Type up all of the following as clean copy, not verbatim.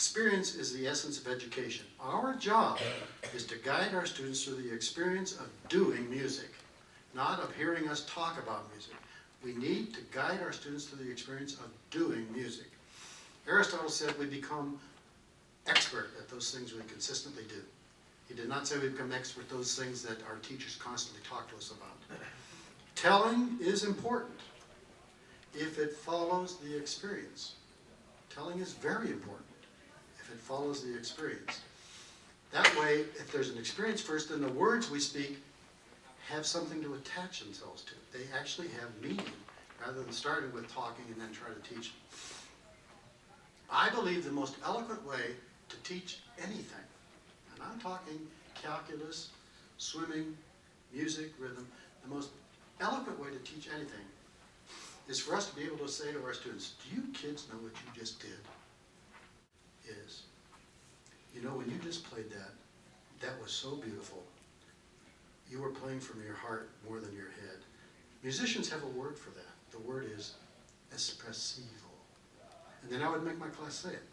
Experience is the essence of education. Our job is to guide our students through the experience of doing music, not of hearing us talk about music. We need to guide our students through the experience of doing music. Aristotle said we become expert at those things we consistently do. He did not say we become expert at those things that our teachers constantly talk to us about. Telling is important if it follows the experience. Telling is very important if it follows the experience. That way, if there's an experience first, then the words we speak have something to attach themselves to. They actually have meaning, rather than starting with talking and then try to teach. I believe the most eloquent way to teach anything, and I'm talking calculus, swimming, music, rhythm, the most eloquent way to teach anything is for us to be able to say to our students, do you kids know what you just did? Is, you know, when you just played that, that was so beautiful. You were playing from your heart more than your head. Musicians have a word for that. The word is espressivo. And then I would make my class say it,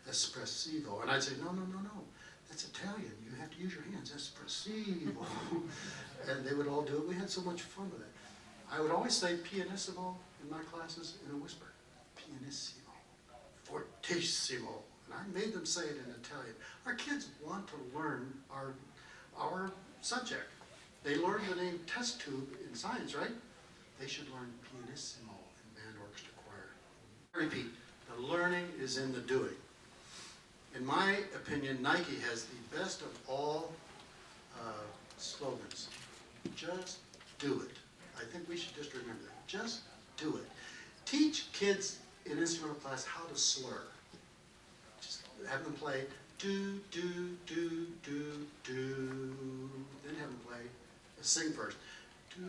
espressivo. And I'd say, no, no, no, no, that's Italian. You have to use your hands, espressivo. And they would all do it. We had so much fun with it. I would always say pianissimo in my classes in a whisper. Pianissimo, fortissimo. And I made them say it in Italian. Our kids want to learn our subject. They learned the name test tube in science, right? They should learn pianissimo in band orchestra choir. Repeat, the learning is in the doing. In my opinion, Nike has the best of all slogans. Just do it. I think we should just remember that. Just do it. Teach kids in instrumental class how to slur. Just have them play do, do, do, do, do. Then have them play, sing first. Do.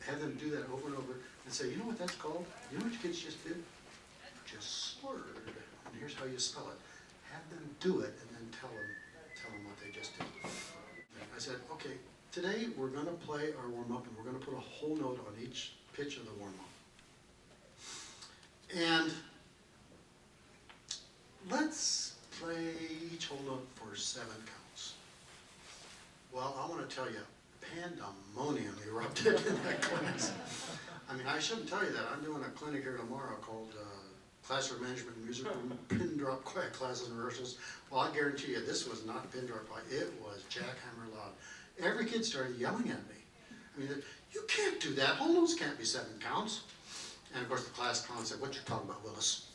Have them do that over and over and say, you know what that's called? You know what your kids just did? Just slurred. And here's how you spell it. Have them do it and then tell them what they just did. I said, okay, today we're going to play our warm-up and we're going to put a whole note on each pitch of the warm-up. And let's play each whole note for 7 counts. Well, I want to tell you, pandemonium erupted in that class. I mean, I shouldn't tell you that. I'm doing a clinic here tomorrow called Classroom Management and Music Room Pin Drop Quiet Classes and Rehearsals. Well, I guarantee you, this was not pin drop quiet. It was jackhammer loud. Every kid started yelling at me. I mean, you can't do that. Whole notes can't be 7 counts. And of course, the class clown said, "What you talking about, Willis?"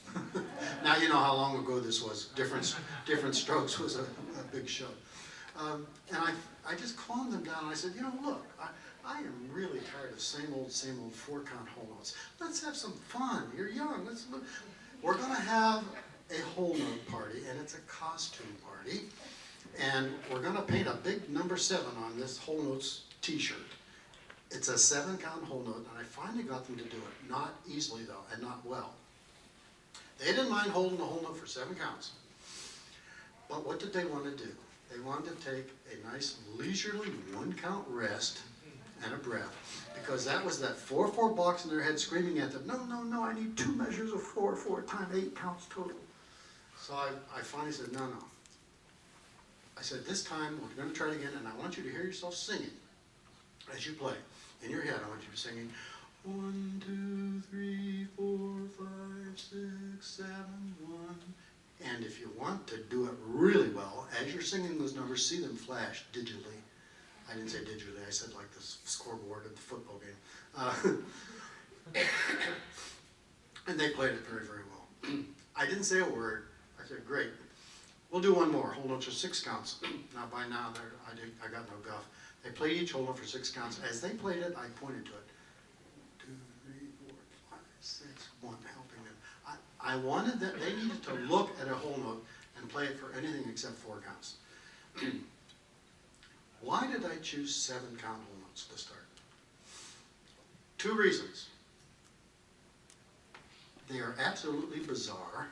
Now you know how long ago this was. Different Strokes was a big show. And I just calmed them down and I said, you know, look, I am really tired of same old 4-count whole notes. Let's have some fun. You're young. We're going to have a whole note party, and it's a costume party. And we're going to paint a big number 7 on this whole notes t-shirt. It's a 7-count whole note, and I finally got them to do it. Not easily, though, and not well. They didn't mind holding the whole note for 7 counts. But what did they want to do? They wanted to take a nice leisurely 1-count rest and a breath, because that was that 4/4 box in their head screaming at them, no, no, no, I need 2 measures of 4 times 8 counts total. So I finally said, no, no. I said, this time we're going to try it again, and I want you to hear yourself singing as you play. In your head, I want you to be singing 1, 2, 3, 4, 5, 6, 7, 1. And if you want to do it really well, as you're singing those numbers, see them flash digitally. I didn't say digitally, I said like the scoreboard of the football game. And they played it very, very well. I didn't say a word. I said, great. We'll do one more. Whole notes are 6 counts. Now, by now, I got no guff. They played each whole note for 6 counts. As they played it, I pointed to it. 2, 3, 4, 5, 6, 1, helping them. I wanted that they needed to look at a whole note and play it for anything except 4 counts. Why did I choose 7-count whole notes to start? 2 reasons. They are absolutely bizarre,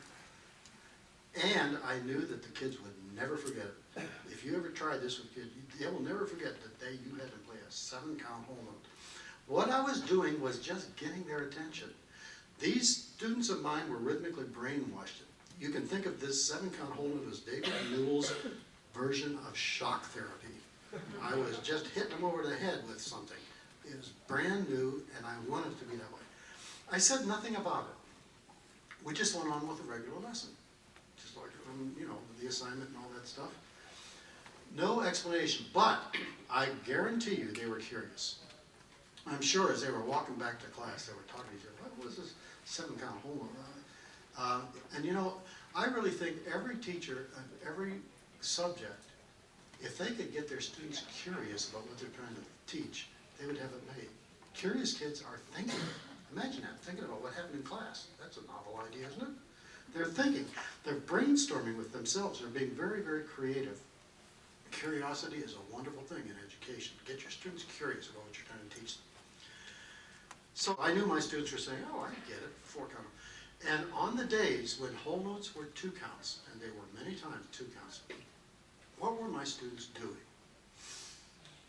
and I knew that the kids would never forget it. If you ever try this with kids, they will never forget that you had to play a 7-count whole note. What I was doing was just getting their attention. These Students of mine were rhythmically brainwashed. You can think of this 7-count whole note as David Newell's version of shock therapy. I was just hitting them over the head with something. It was brand new, and I wanted it to be that way. I said nothing about it. We just went on with the regular lesson, just like, you know, the assignment and all that stuff. No explanation, but I guarantee you they were curious. I'm sure as they were walking back to class, they were talking to each other, what was this 7-count whole note? And you know, I really think every teacher of every subject, if they could get their students curious about what they're trying to teach, they would have it made. Curious kids are thinking. Imagine that, thinking about what happened in class. That's a novel idea, isn't it? They're thinking. They're brainstorming with themselves. They're being very, very creative. Curiosity is a wonderful thing in education. Get your students curious about what you're trying to teach them. So I knew my students were saying, oh, I get it, 4-count. And on the days when whole notes were 2 counts, and they were many times 2 counts, what were my students doing?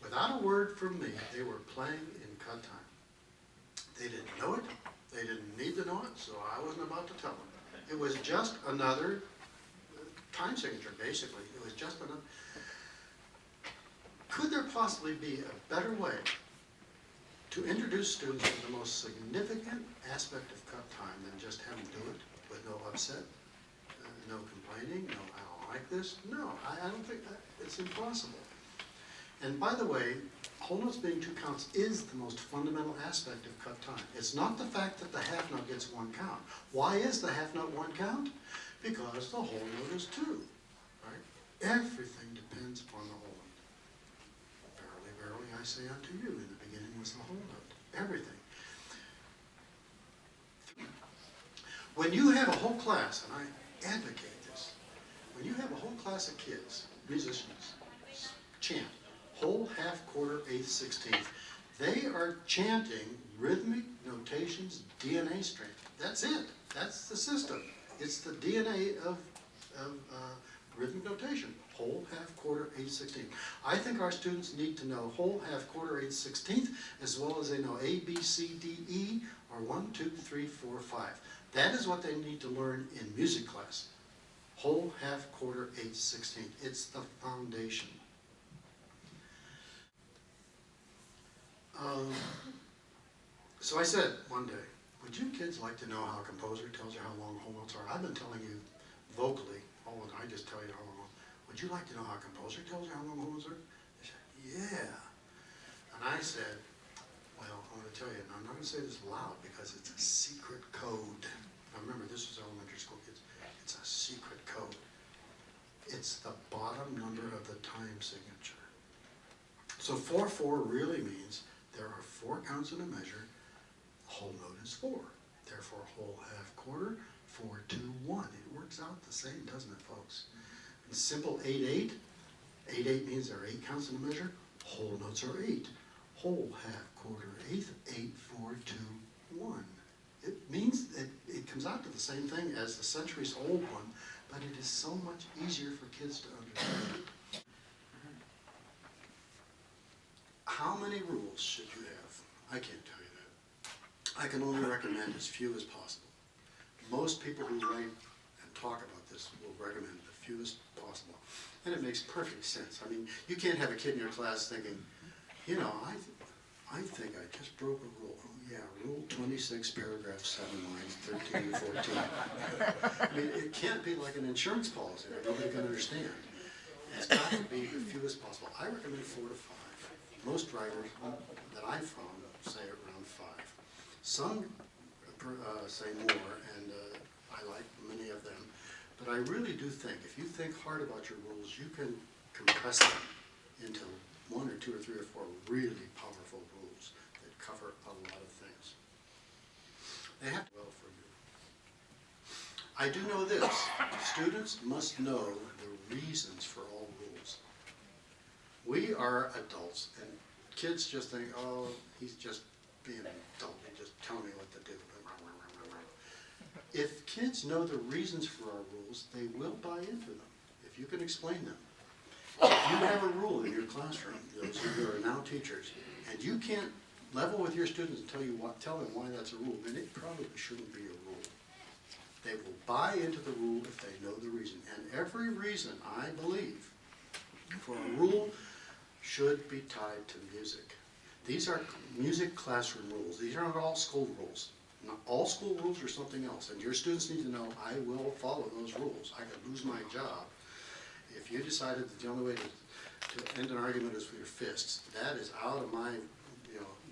Without a word from me, they were playing in cut time. They didn't know it, they didn't need to know it, so I wasn't about to tell them. It was just another time signature, basically. It was just another. Could there possibly be a better way to introduce students to the most significant aspect of cut time than just have them do it with no upset, no complaining, no, I don't like this? No, I don't think that, it's impossible. And by the way, whole notes being 2 counts is the most fundamental aspect of cut time. It's not the fact that the half note gets 1 count. Why is the half note 1 count? Because the whole note is 2, right? Everything depends upon the whole note. Verily, verily, I say unto you, in the beginning was the whole note. Everything. When you have a whole class, and I advocate this, when you have a whole class of kids, musicians, chant, whole, half, quarter, eighth, 16th, they are chanting rhythmic notations DNA string. That's it. That's the system. It's the DNA of rhythmic notation. Whole, half, quarter, eighth, 16th. I think our students need to know whole, half, quarter, eighth, 16th, as well as they know A, B, C, D, E, or 1, 2, 3, 4, 5. That is what they need to learn in music class. Whole, half, quarter, eighth, 16th. It's the foundation. So I said one day, would you kids like to know how a composer tells you how long whole notes are? I've been telling you vocally, I just tell you how long. Would you like to know how a composer tells you how long whole notes are? They said, yeah. And I said, well, I'm going to tell you, and I'm not going to say this loud because it's a secret code. Now remember, this was elementary school kids. It's a secret code. It's the bottom number of the time signature. So 4/4 really means there are 4 counts in a measure. Whole note is 4. Therefore, whole, half, quarter, 4, 2, 1. It works out the same, doesn't it, folks? And simple 8/8. 8/8 means there are 8 counts in a measure. Whole notes are 8. Whole, half, quarter, eighth, 8, 4, 2, 1. It means that it comes out to the same thing as the centuries-old one, but it is so much easier for kids to understand. How many rules should you have? I can't tell you that. I can only recommend as few as possible. Most people who write and talk about this will recommend the fewest possible. And it makes perfect sense. I mean, you can't have a kid in your class thinking, you know, I think I just broke a rule. Oh, yeah, Rule 26, paragraph 7, lines 13 to 14. I mean, it can't be like an insurance policy that nobody can understand. It's got to be the fewest possible. I recommend 4 to 5. Most writers that I found say around 5. Some say more, and I like many of them. But I really do think, if you think hard about your rules, you can compress them into 1 or 2 or 3 or 4 really powerful rules that cover a lot of things. They have to be well for you. I do know this. Students must know the reasons for all rules. We are adults, and kids just think, oh, he's just being an adult. He's just telling me what to do. If kids know the reasons for our rules, they will buy into them, if you can explain them. If you have a rule in your classroom, those who are now teachers, and you can't level with your students and tell them why that's a rule, then it probably shouldn't be a rule. They will buy into the rule if they know the reason. And every reason, I believe, for a rule should be tied to music. These are music classroom rules. These aren't all school rules. Not all school rules are something else. And your students need to know, I will follow those rules. I could lose my job if you decided that the only way to end an argument is with your fists. That is out of my,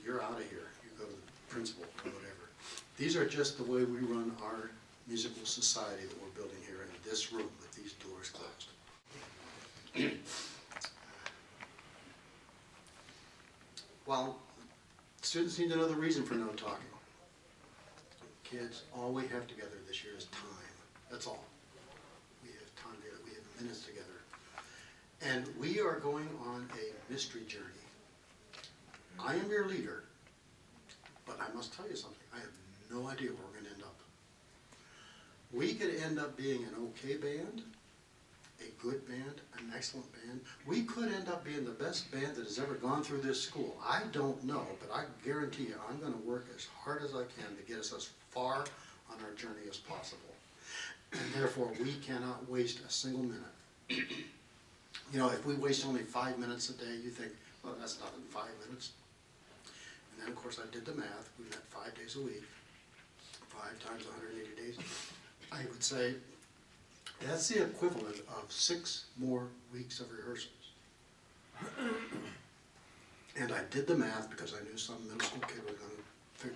you're out of here. You go to the principal or whatever. These are just the way we run our musical society that we're building here in this room with these doors closed. Well, students need to know the reason for no talking. Kids, all we have together this year is time. That's all. We have time together. We have minutes together. And we are going on a mystery journey. I am your leader, but I must tell you something. I have no idea where we're going to end up. We could end up being an okay band, a good band, an excellent band. We could end up being the best band that has ever gone through this school. I don't know, but I guarantee you I'm going to work as hard as I can to get us as far on our journey as possible. And therefore, we cannot waste a single minute. If we waste only 5 minutes a day, you think, well, that's not in 5 minutes. And then, of course, I did the math. We met 5 days a week, 5 times 180 days. I would say that's the equivalent of 6 more weeks of rehearsals. And I did the math because I knew some middle school kid was going to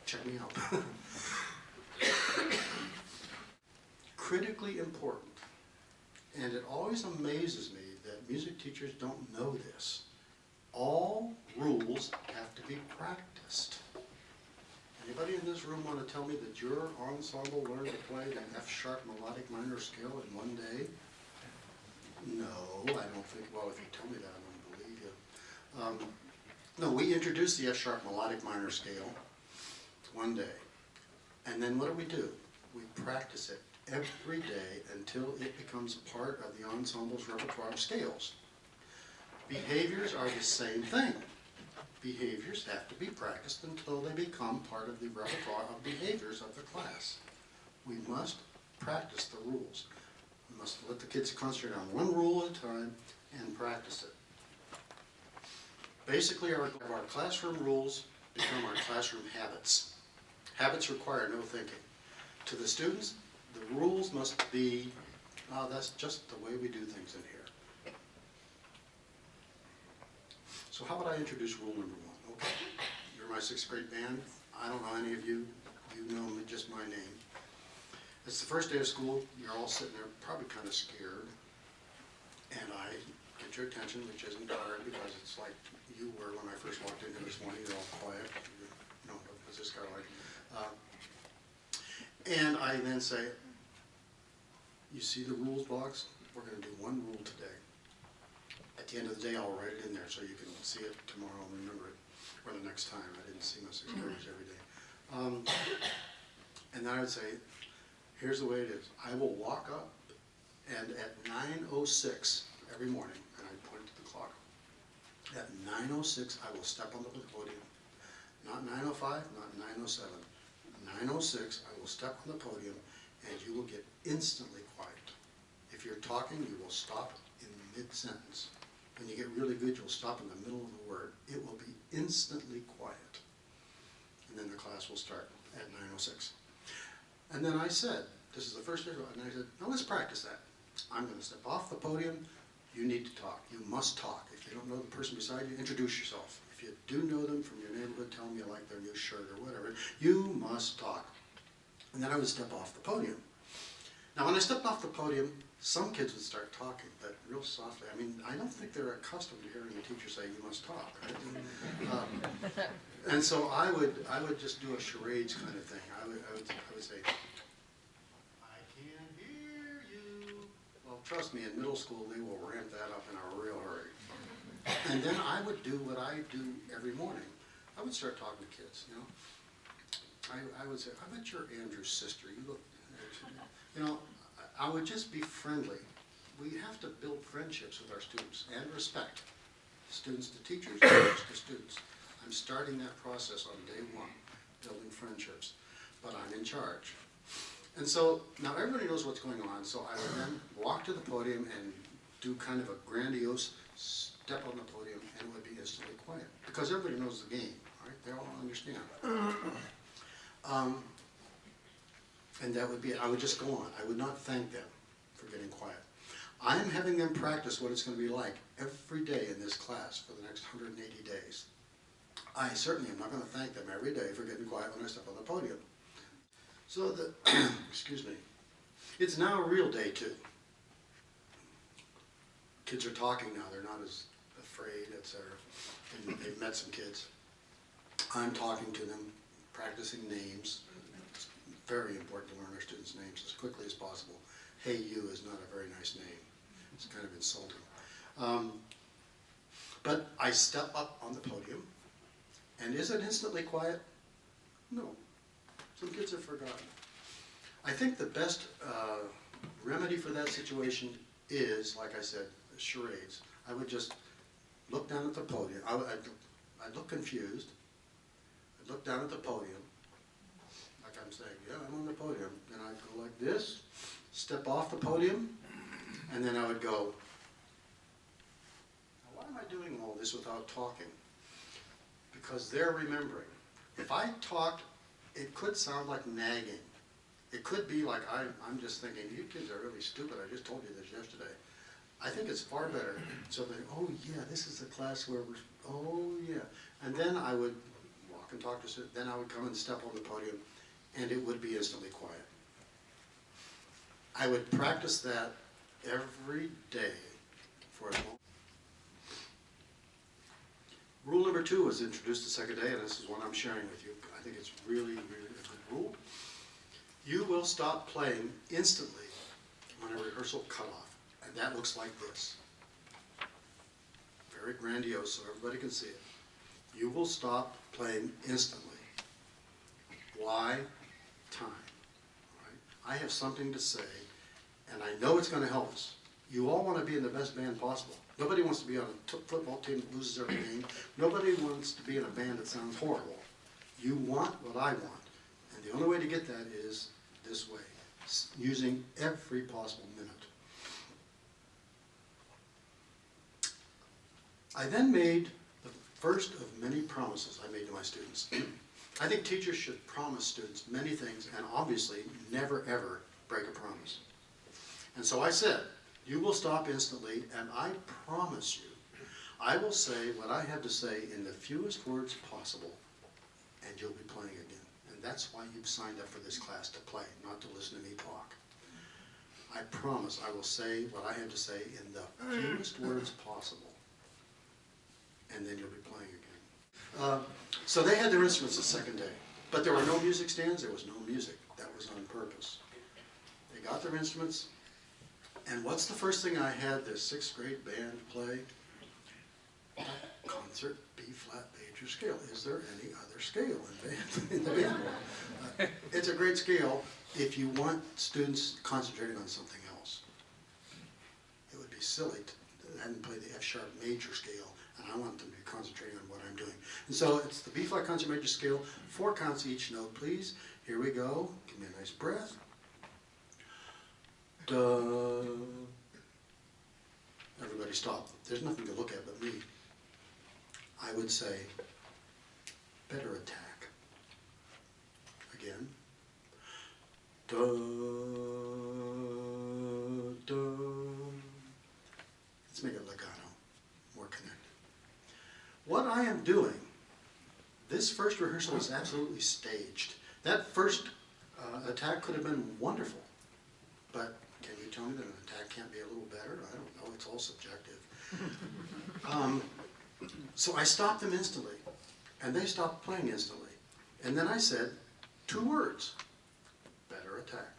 check me out. Critically important. And it always amazes me that music teachers don't know this. All rules have to be practiced. Anybody in this room want to tell me that your ensemble learned to play the F-sharp melodic minor scale in one day? No, I don't think. Well, if you tell me that, I'm going to believe you. No, we introduced the F-sharp melodic minor scale one day. And then what do? We practice it every day until it becomes a part of the ensemble's repertoire of scales. Behaviors are the same thing. Behaviors have to be practiced until they become part of the repertoire of behaviors of the class. We must practice the rules. We must let the kids concentrate on one rule at a time and practice it. Basically, our classroom rules become our classroom habits. Habits require no thinking. To the students, the rules must be, that's just the way we do things in here. So how about I introduce rule number 1? Okay, you're my 6th grade band. I don't know any of you. You know me, just my name. It's the first day of school. You're all sitting there probably kind of scared. And I get your attention, which isn't hard because it's like you were when I first walked in here this morning. You're all quiet. What's this guy like? And I then say, you see the rules box? We're going to do one rule today. At the end of the day, I'll write it in there so you can see it tomorrow and remember it, or the next time. I didn't see my 6th graders every day. And then I would say, here's the way it is. I will walk up, and at 9:06 every morning, and I point to the clock, at 9:06 I will step on the podium. Not 9:05, not 9:07. 9:06 I will step on the podium, and you will get instantly quiet. If you're talking, you will stop in mid-sentence. When you get really good, you'll stop in the middle of the word. It will be instantly quiet. And then the class will start at 9:06. And then I said, this is the first day, and I said, now let's practice that. I'm going to step off the podium. You need to talk. You must talk. If you don't know the person beside you, introduce yourself. If you do know them from your neighborhood, tell them you like their new shirt or whatever. You must talk. And then I would step off the podium. Now, when I stepped off the podium, some kids would start talking, but real softly. I mean, I don't think they're accustomed to hearing a teacher say, you must talk, right? And so I would just do a charades kind of thing. I would say, I can't hear you. Well, trust me, in middle school, they will ramp that up in a real hurry. And then I would do what I do every morning. I would start talking to kids, I would say, I bet you're Andrew's sister. You look, I would just be friendly. We have to build friendships with our students and respect. Students to teachers, teachers to students. I'm starting that process on day 1, building friendships, but I'm in charge. And so, now everybody knows what's going on, so I would then walk to the podium and do kind of a grandiose step on the podium, and it would be instantly quiet. Because everybody knows the game, right? They all understand. And that would be it. I would just go on. I would not thank them for getting quiet. I am having them practice what it's going to be like every day in this class for the next 180 days. I certainly am not going to thank them every day for getting quiet when I step on the podium. So the, excuse me, it's now a real day too. Kids are talking now, they're not as afraid, etc. And they've met some kids. I'm talking to them, practicing names. It's very important to learn our students' names as quickly as possible. Hey, you is not a very nice name. It's kind of insulting. But I step up on the podium, and is it instantly quiet? No. Some kids have forgotten. I think the best remedy for that situation is, like I said, charades. I would just look down at the podium. I'd look confused. I'd look down at the podium, like I'm saying, yeah, I'm on the podium. Then I'd go like this, step off the podium, and then I would go, why am I doing all this without talking? Because they're remembering. If I talked, it could sound like nagging. It could be like I'm just thinking, you kids are really stupid, I just told you this yesterday. I think it's far better. So they, oh yeah, this is the class where we're, oh yeah. And then I would walk and talk to students, then I would come and step on the podium, and it would be instantly quiet. I would practice that every day for a long. Rule number 2 was introduced the second day, and this is one I'm sharing with you. I think it's really, really a good rule. You will stop playing instantly when a rehearsal cut off, and that looks like this. Very grandiose so everybody can see it. You will stop playing instantly. Why? Time. Right? I have something to say, and I know it's going to help us. You all want to be in the best band possible. Nobody wants to be on a football team that loses every game. Nobody wants to be in a band that sounds horrible. You want what I want. And the only way to get that is this way, using every possible minute. I then made the first of many promises I made to my students. I think teachers should promise students many things, and obviously never ever break a promise. And so I said, you will stop instantly, and I promise you, I will say what I have to say in the fewest words possible, and you'll be playing again. And that's why you've signed up for this class, to play, not to listen to me talk. I promise I will say what I have to say in the fewest words possible, and then you'll be playing again. So they had their instruments the second day, but there were no music stands, there was no music. That was on purpose. They got their instruments, and what's the first thing I had the 6th grade band play? Concert B-flat major scale. Is there any other scale in the band? It's a great scale if you want students concentrating on something else. It would be silly to have them play the F-sharp major scale, and I want them to be concentrating on what I'm doing. And so it's the B-flat concert major scale, 4 counts each note, please. Here we go. Give me a nice breath. Duh. Everybody stop. There's nothing to look at but me. I would say, better attack. Again. Duh, duh. Let's make it legato, more connected. What I am doing, this first rehearsal is absolutely staged. That first attack could have been wonderful, but can you tell me that an attack can't be a little better? I don't know, it's all subjective. So I stopped them instantly, and they stopped playing instantly. And then I said 2 words, better attack.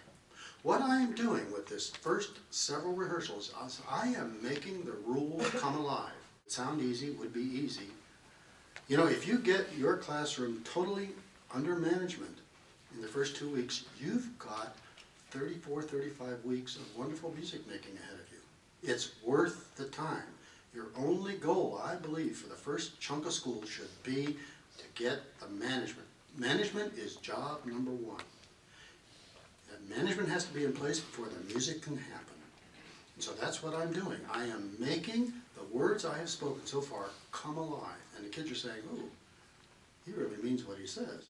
What I am doing with this first several rehearsals is I am making the rule come alive. It sound easy, would be easy. You know, if you get your classroom totally under management in the first 2 weeks, you've got 34, 35 weeks of wonderful music making ahead of you. It's worth the time. Your only goal, I believe, for the first chunk of school should be to get the management. Management is job number 1. That management management has to be in place before the music can happen. And so that's what I'm doing. I am making the words I have spoken so far come alive. And the kids are saying, "Ooh, he really means what he says."